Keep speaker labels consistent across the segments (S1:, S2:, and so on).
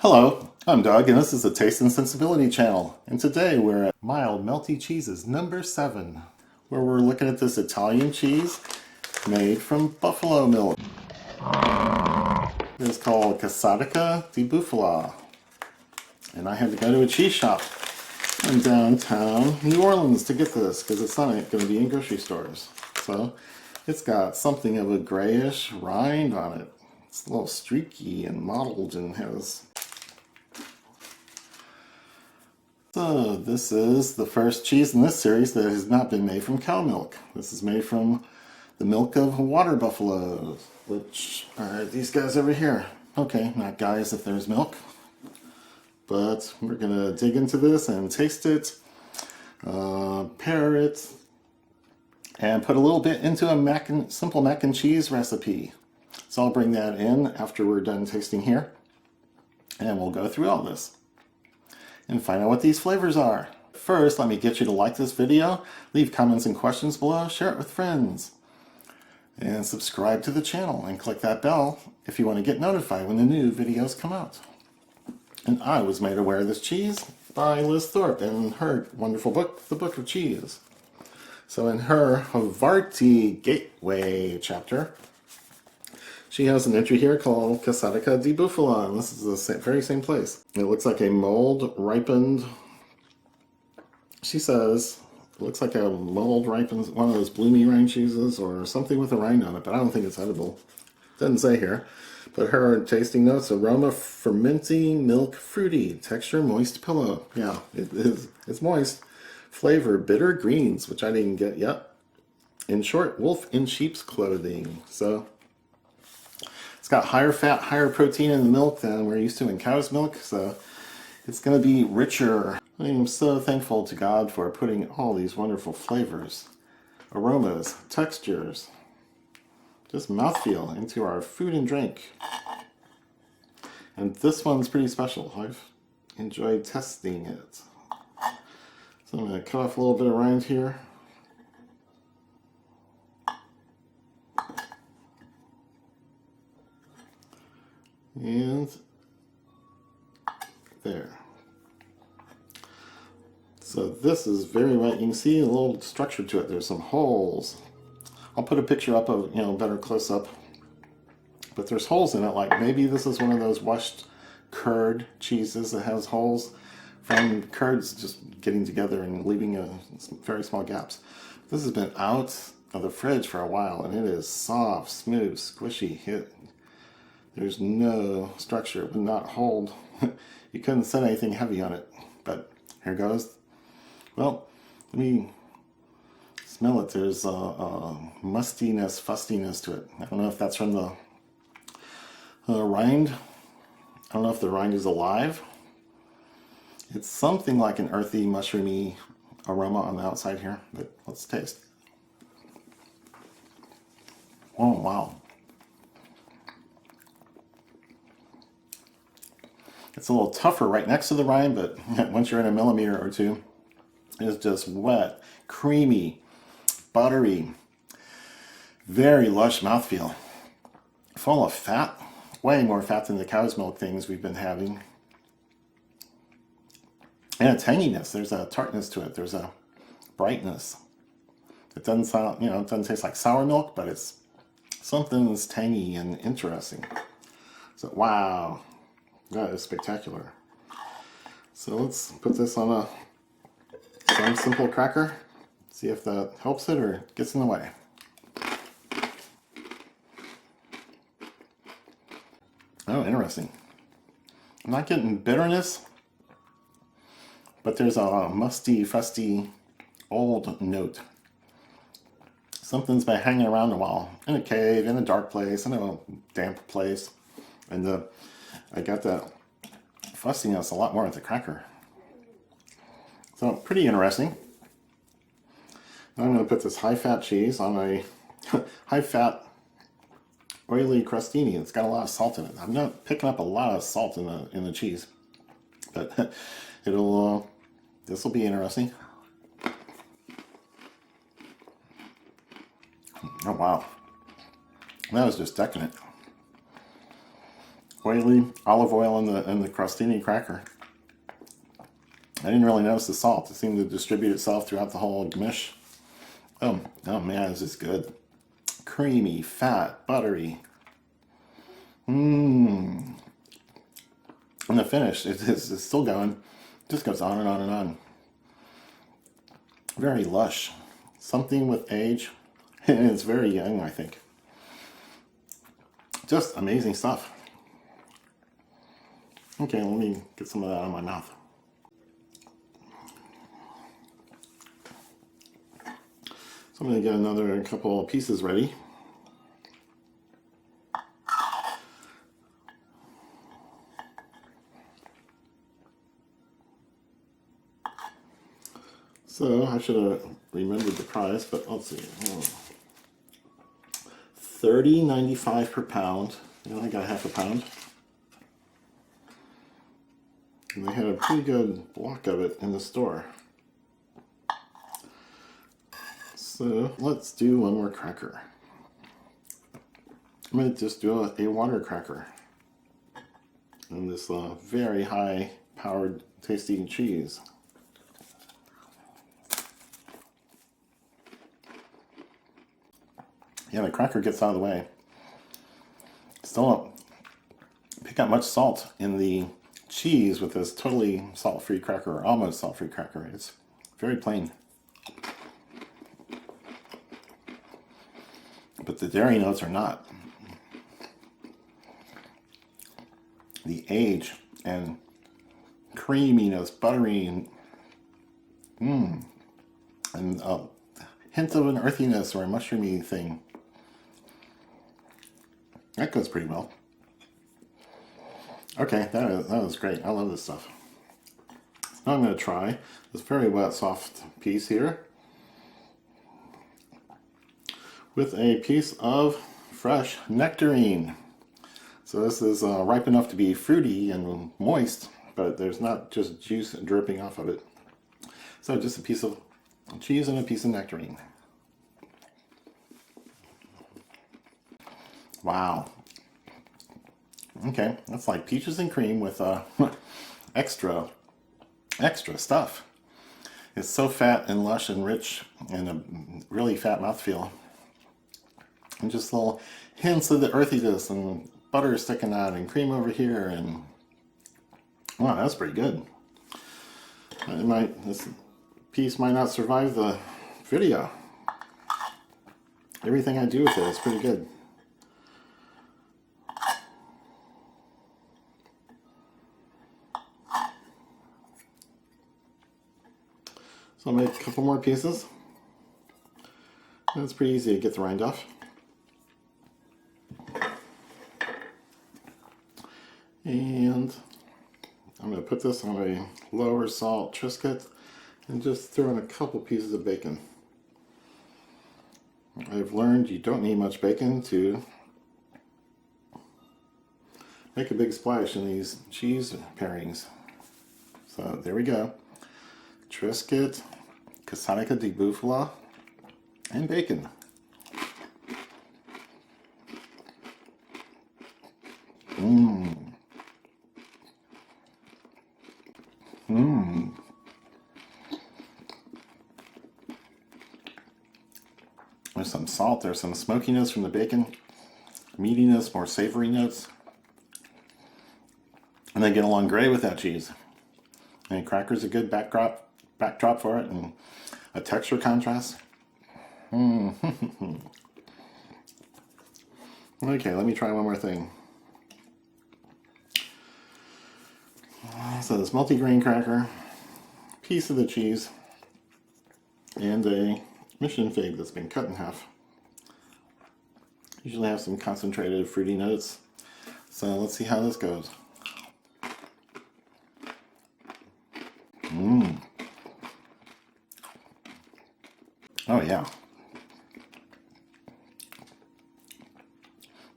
S1: Hello, I'm Doug, and this is the Taste and Sensibility channel. And today we're at Mild Melty Cheeses number 7, where we're looking at this Italian cheese made from buffalo milk. It's called Casatica di Bufala. And I had to go to a cheese shop in downtown New Orleans to get this, because it's not going to be in grocery stores. So it's got something of a grayish rind on it. It's a little streaky and mottled and has... So this is the first cheese in this series that has not been made from cow milk. This is made from the milk of water buffaloes, which are these guys over here. Okay, not guys if there's milk. But we're going to dig into this and taste it, pair it, and put a little bit into a simple mac and cheese recipe. So I'll bring that in after we're done tasting here. And we'll go through all this and find out what these flavors are. First, let me get you to like this video, leave comments and questions below, share it with friends, and subscribe to the channel and click that bell if you want to get notified when the new videos come out. And I was made aware of this cheese by Liz Thorpe in her wonderful book, The Book of Cheese. So in her Havarti Gateway chapter, she has an entry here called Casatica di Bufala, and this is the very same place. It looks like a mold ripened, she says, it looks like a mold ripened, one of those bloomy rind cheeses or something with a rind on it, but I don't think it's edible. Doesn't say here. But her tasting notes: aroma fermenting, milk fruity, texture moist pillow. Yeah, it is. It's moist. Flavor bitter greens, which I didn't get yet. In short, wolf in sheep's clothing. So it's got higher fat, higher protein in the milk than we're used to in cow's milk, so it's going to be richer. I am so thankful to God for putting all these wonderful flavors, aromas, textures, just mouthfeel into our food and drink. And this one's pretty special. I've enjoyed testing it. So I'm going to cut off a little bit of rind here. And there. So this is very light. You can see a little structure to it. There's some holes. I'll put a picture up of, better close up. But there's holes in it, like maybe this is one of those washed curd cheeses that has holes from curds just getting together and leaving very small gaps. This has been out of the fridge for a while, and it is soft, smooth, squishy. There's no structure. It would not hold. You couldn't set anything heavy on it. But here goes. Well, let me smell it. There's a mustiness, fustiness to it. I don't know if that's from the rind. I don't know if the rind is alive. It's something like an earthy, mushroomy aroma on the outside here. But let's taste. Oh, wow. It's a little tougher right next to the rind, but once you're in a millimeter or two, it's just wet, creamy, buttery, very lush mouthfeel, full of fat, way more fat than the cow's milk things we've been having, and a tanginess. There's a tartness to it. There's a brightness. It doesn't sound, it doesn't taste like sour milk, but it's something that's tangy and interesting. So wow. That is spectacular. So let's put this on some simple cracker. See if that helps it or gets in the way. Oh, interesting. I'm not getting bitterness, but there's a musty, fusty, old note. Something's been hanging around a while. In a cave, in a dark place, in a damp place. And I got that fussiness a lot more at the cracker. So pretty interesting. Now I'm going to put this high-fat cheese on a high-fat, oily crostini. It's got a lot of salt in it. I'm not picking up a lot of salt in the cheese, but this will be interesting. Oh wow, that was just decadent. oily olive oil in the crostini cracker. I didn't really notice the salt. It seemed to distribute itself throughout the whole mish. Oh man, this is good. Creamy, fat, buttery. And the finish, it's still going. It just goes on and on and on. Very lush. Something with age. And it's very young, I think. Just amazing stuff. Okay, let me get some of that on my mouth. So I'm going to get another couple of pieces ready. So I should have remembered the price, but let's see. $30.95 per pound. I only got half a pound. And they had a pretty good block of it in the store. So let's do one more cracker. I'm going to just do a water cracker. And this very high powered tasty cheese. Yeah, the cracker gets out of the way. Still don't pick up much salt in the cheese with this totally salt-free cracker, or almost salt-free cracker. It's very plain. But the dairy notes are not. The age and creaminess, buttery, and a hint of an earthiness or a mushroomy thing. That goes pretty well. Okay, that was great. I love this stuff. Now I'm going to try this very wet, soft piece here with a piece of fresh nectarine. So this is ripe enough to be fruity and moist, but there's not just juice dripping off of it. So just a piece of cheese and a piece of nectarine. Wow. Okay, that's like peaches and cream with extra stuff. It's so fat and lush and rich and a really fat mouthfeel. And just little hints of the earthiness and butter sticking out and cream over here, and wow, that's pretty good. This piece might not survive the video. Everything I do with it is pretty good. So I'll make a couple more pieces. And it's pretty easy to get the rind off. And I'm going to put this on a lower salt Triscuit and just throw in a couple pieces of bacon. I've learned you don't need much bacon to make a big splash in these cheese pairings. So there we go. Triscuit, Casatica di Bufala, and bacon. There's some salt, there's some smokiness from the bacon, meatiness, more savory notes. And they get along great with that cheese. And cracker's a good backdrop for it, and a texture contrast. Okay, let me try one more thing. So this multi-grain cracker, piece of the cheese, and a mission fig that's been cut in half. Usually have some concentrated fruity notes. So let's see how this goes. Oh yeah.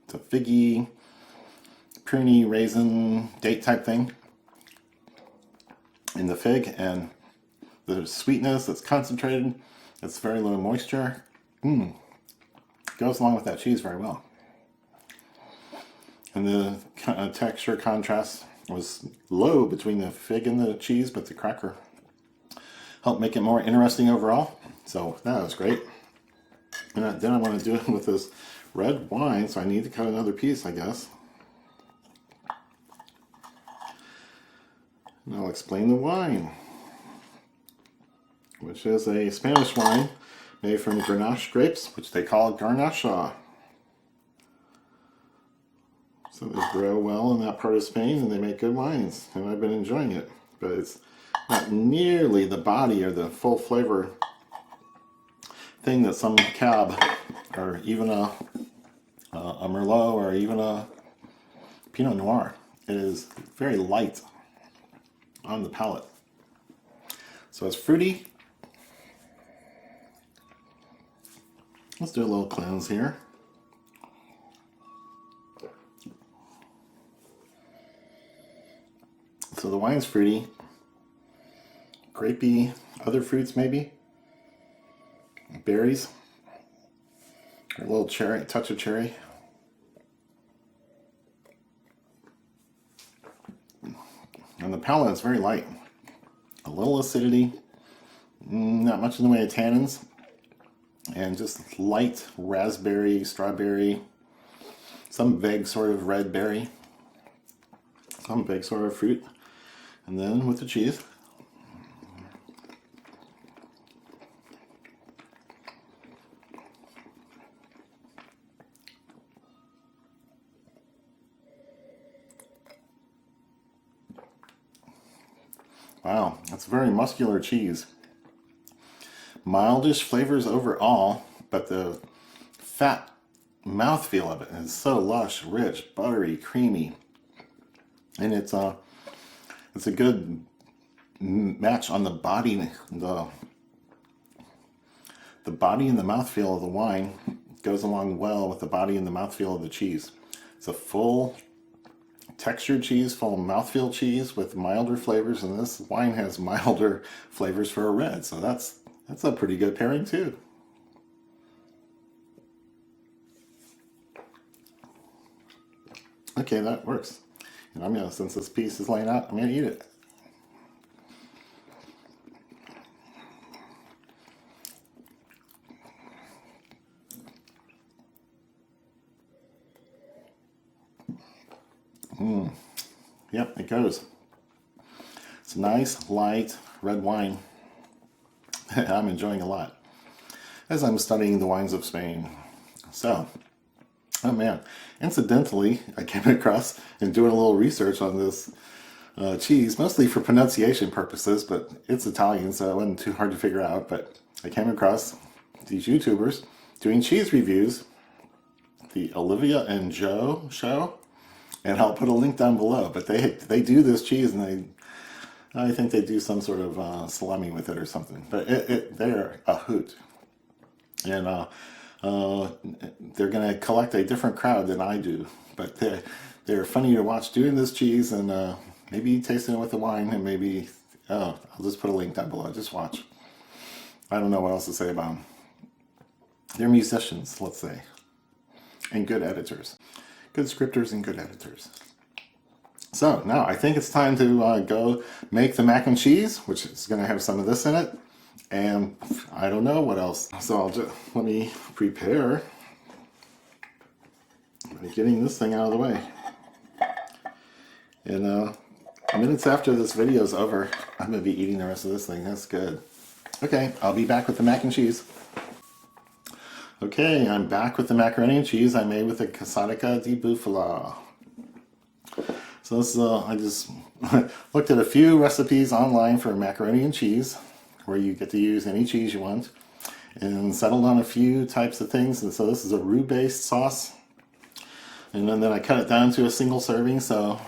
S1: It's a figgy, pruny, raisin, date type thing in the fig, and the sweetness that's concentrated. It's very low moisture. Goes along with that cheese very well. And the texture contrast was low between the fig and the cheese, but the cracker helped make it more interesting overall. So that was great. And then I want to do it with this red wine, so I need to cut another piece, I guess. And I'll explain the wine, which is a Spanish wine made from Grenache grapes, which they call Garnacha. So they grow well in that part of Spain, and they make good wines, and I've been enjoying it. But it's not nearly the body or the full flavor thing that some Cab or even a Merlot or even a Pinot Noir. It is very light on the palate. So it's fruity. Let's do a little cleanse here. So the wine's fruity, grapey, other fruits maybe, berries, a little cherry, a touch of cherry. And the palate is very light. A little acidity, not much in the way of tannins, and just light raspberry, strawberry, some vague sort of red berry, some vague sort of fruit. And then with the cheese. Wow, that's very muscular cheese. Mildish flavors overall, but the fat mouthfeel of it is so lush, rich, buttery, creamy. And it's a good match on the body. The body and the mouthfeel of the wine goes along well with the body and the mouthfeel of the cheese. It's a full textured cheese, full mouthfeel cheese with milder flavors, and this wine has milder flavors for a red, so that's a pretty good pairing too. Okay, that works. And I'm gonna, since this piece is laying out, I'm gonna eat it. Yep, it goes. It's a nice, light red wine. I'm enjoying a lot as I'm studying the wines of Spain. So, oh man, incidentally, I came across and doing a little research on this cheese, mostly for pronunciation purposes, but it's Italian, so it wasn't too hard to figure out. But I came across these YouTubers doing cheese reviews, the Olivia and Joe show, and I'll put a link down below. But they do this cheese, and I think they do some sort of salami with it or something. But they're a hoot, and they're going to collect a different crowd than I do. But they're funny to watch doing this cheese, and maybe tasting it with the wine, and maybe I'll just put a link down below. Just watch. I don't know what else to say about them. They're musicians, let's say, and good editors. Good scripters and good editors. So now I think it's time to go make the mac and cheese, which is going to have some of this in it. And I don't know what else. So let me prepare by getting this thing out of the way. And minutes after this video is over, I'm going to be eating the rest of this thing. That's good. Okay, I'll be back with the mac and cheese. Okay, I'm back with the macaroni and cheese I made with the Casatica di Bufala. So this is, I just looked at a few recipes online for macaroni and cheese, where you get to use any cheese you want, and settled on a few types of things. And so this is a roux-based sauce, and then I cut it down to a single serving. So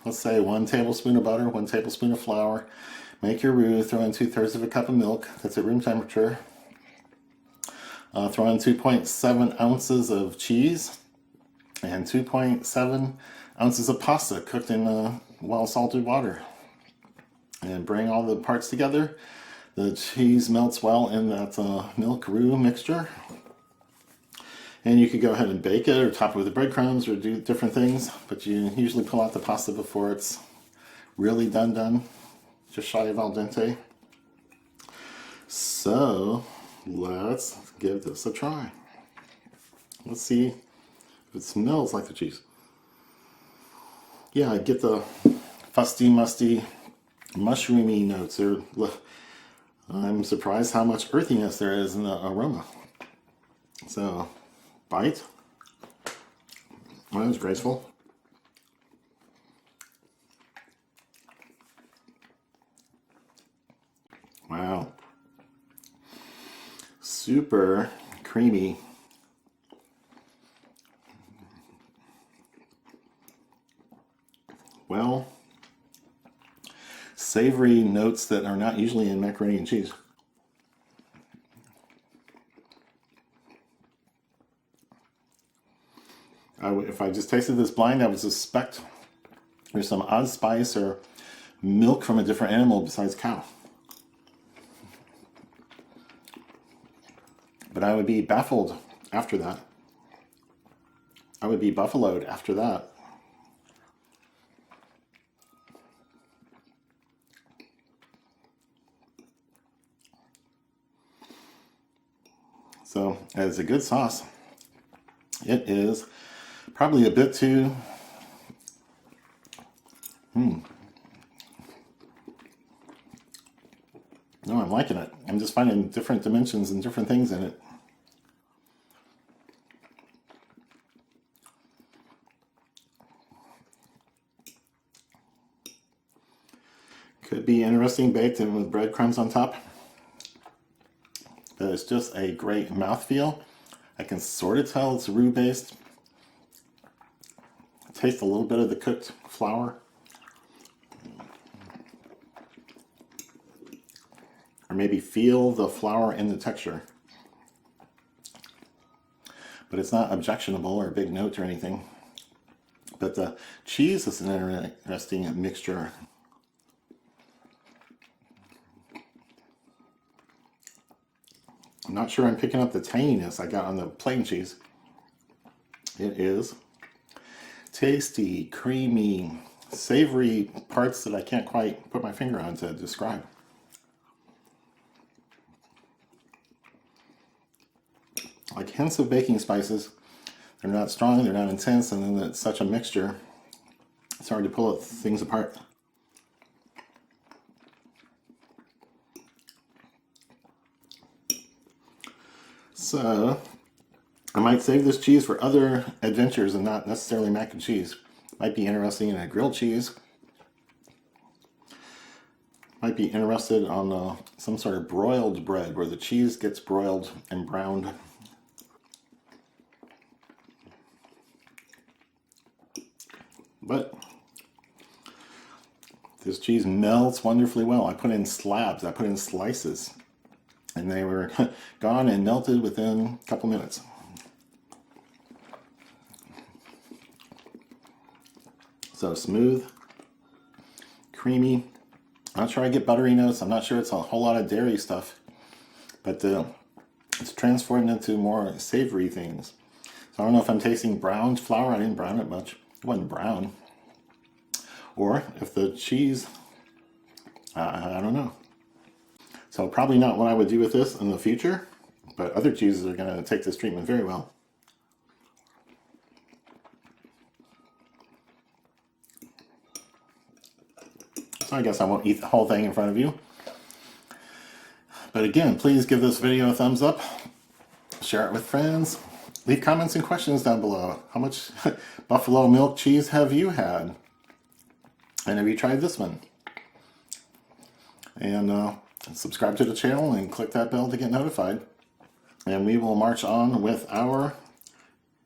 S1: let's say 1 tablespoon of butter, 1 tablespoon of flour. Make your roux, throw in 2/3 of a cup of milk that's at room temperature. Throw in 2.7 ounces of cheese and 2.7 ounces of pasta cooked in well salted water. And bring all the parts together. The cheese melts well in that milk roux mixture. And you could go ahead and bake it or top it with the breadcrumbs or do different things, but you usually pull out the pasta before it's really done, just shy of al dente. So let's give this a try. Let's see if it smells like the cheese. Yeah, I get the fusty, musty, mushroomy notes. I'm surprised how much earthiness there is in the aroma. So, bite. That was graceful. Wow. Super creamy. Well, savory notes that are not usually in macaroni and cheese. If I just tasted this blind, I would suspect there's some odd spice or milk from a different animal besides cow. But I would be baffled after that. I would be buffaloed after that. So, as a good sauce, it is probably a bit too... No, I'm liking it. I'm just finding different dimensions and different things in it. Could be interesting baked and with breadcrumbs on top. But it's just a great mouthfeel. I can sort of tell it's roux based. Taste a little bit of the cooked flour. Or maybe feel the flour in the texture. But it's not objectionable or a big note or anything. But the cheese is an interesting mixture. I'm not sure I'm picking up the tanginess I got on the plain cheese. It is tasty, creamy, savory parts that I can't quite put my finger on to describe. Like hints of baking spices. They're not strong, they're not intense, and then it's such a mixture. It's hard to pull things apart. So, I might save this cheese for other adventures and not necessarily mac and cheese. Might be interesting in a grilled cheese. Might be interested on some sort of broiled bread where the cheese gets broiled and browned. But this cheese melts wonderfully well. I put in slabs, I put in slices. And they were gone and melted within a couple minutes. So smooth, creamy. I'm not sure I get buttery notes. I'm not sure it's a whole lot of dairy stuff. But it's transformed into more savory things. So I don't know if I'm tasting browned flour. I didn't brown it much. It wasn't brown. Or if the cheese, I don't know. So probably not what I would do with this in the future, but other cheeses are going to take this treatment very well. So I guess I won't eat the whole thing in front of you. But again, please give this video a thumbs up, share it with friends, leave comments and questions down below. How much buffalo milk cheese have you had? And have you tried this one? And subscribe to the channel and click that bell to get notified. And we will march on with our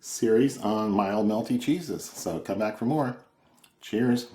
S1: series on mild melty cheeses. So come back for more. Cheers.